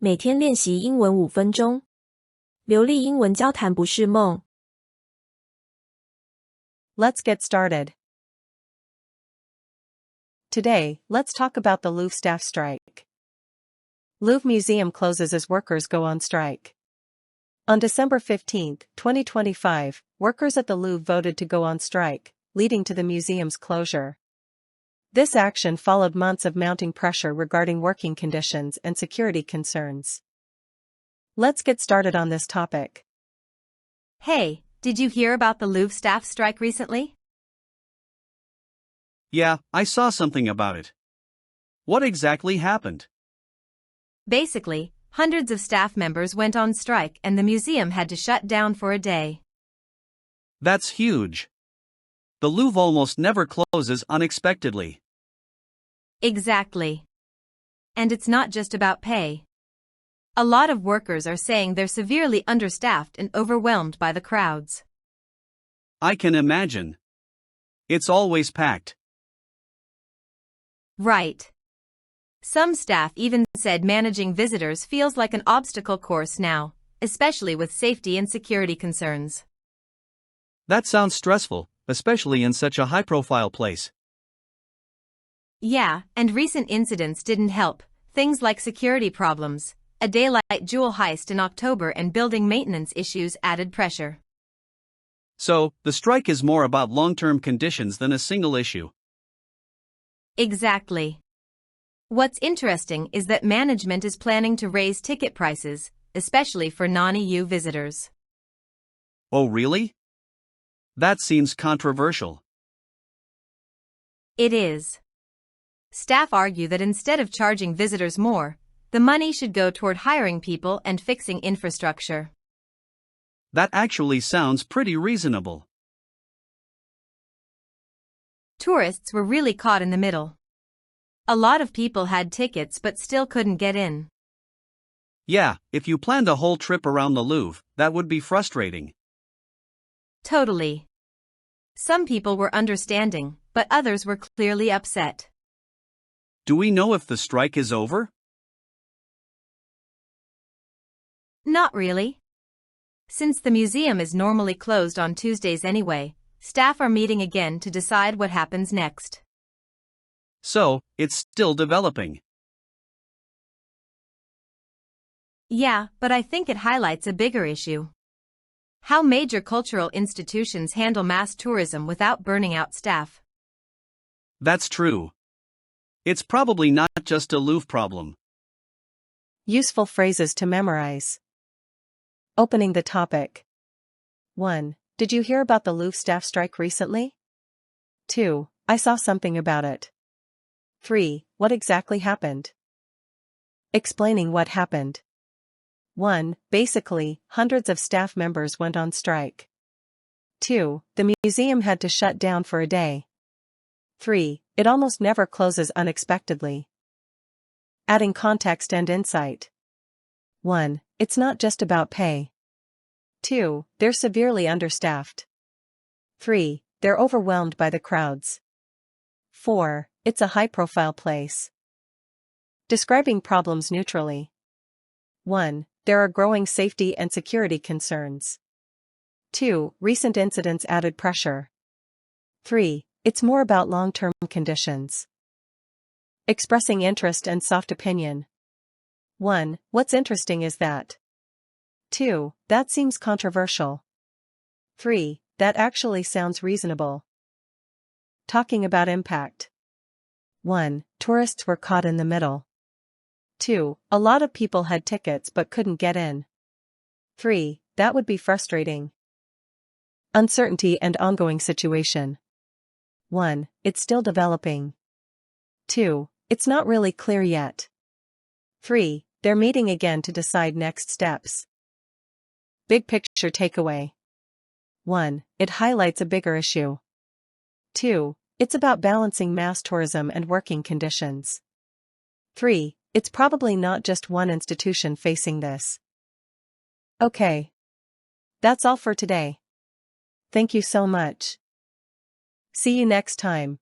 每天练习英文5分钟，流利英文交谈不是梦。Let's get started. Today, let's talk about the Louvre staff strike. Louvre Museum closes as workers go on strike. On December 15, 2025, workers at the Louvre voted to go on strike, leading to the museum's closure. This action followed months of mounting pressure regarding working conditions and security concerns. Let's get started on this topic. Hey, did you hear about the Louvre staff strike recently? Yeah, I saw something about it. What exactly happened? Basically, hundreds of staff members went on strike and the museum had to shut down for a day. That's huge. The Louvre almost never closes unexpectedly. Exactly. And it's not just about pay. A lot of workers are saying they're severely understaffed and overwhelmed by the crowds. I can imagine. It's always packed. Right. Some staff even said managing visitors feels like an obstacle course now, especially with safety and security concerns. That sounds stressful, especially in such a high-profile place. Yeah, and recent incidents didn't help, things like security problems, a daylight jewel heist in October and building maintenance issues added pressure. So, the strike is more about long-term conditions than a single issue. Exactly. What's interesting is that management is planning to raise ticket prices, especially for non-EU visitors. Oh really? That seems controversial. It is. Staff argue that instead of charging visitors more, the money should go toward hiring people and fixing infrastructure. That actually sounds pretty reasonable. Tourists were really caught in the middle. A lot of people had tickets but still couldn't get in. Yeah, if you planned a whole trip around the Louvre, that would be frustrating. Totally. Some people were understanding, but others were clearly upset. Do we know if the strike is over? Not really. Since the museum is normally closed on Tuesdays anyway, staff are meeting again to decide what happens next. So, it's still developing. Yeah, but I think it highlights a bigger issue. How major cultural institutions handle mass tourism without burning out staff. That's true. It's probably not just a Louvre problem. Useful phrases to memorize. Opening the topic. 1. Did you hear about the Louvre staff strike recently? 2. I saw something about it. 3. What exactly happened? Explaining what happened. 1. Basically, hundreds of staff members went on strike. 2. The museum had to shut down for a day. 3. It almost never closes unexpectedly. Adding context and insight. 1. It's not just about pay. 2. They're severely understaffed. 3. They're overwhelmed by the crowds. 4. It's a high-profile place. Describing problems neutrally. 1. There are growing safety and security concerns. 2. Recent incidents added pressure. 3. It's more about long-term conditions. Expressing interest and soft opinion. 1. What's interesting is that. 2. That seems controversial. 3. That actually sounds reasonable. Talking about impact. 1. Tourists were caught in the middle. 2. A lot of people had tickets but couldn't get in. 3. That would be frustrating. Uncertainty and ongoing situation. 1. It's still developing. 2. It's not really clear yet. 3. They're meeting again to decide next steps. Big picture takeaway. 1. It highlights a bigger issue. 2. It's about balancing mass tourism and working conditions. 3. It's probably not just one institution facing this. Okay. That's all for today. Thank you so much. See you next time.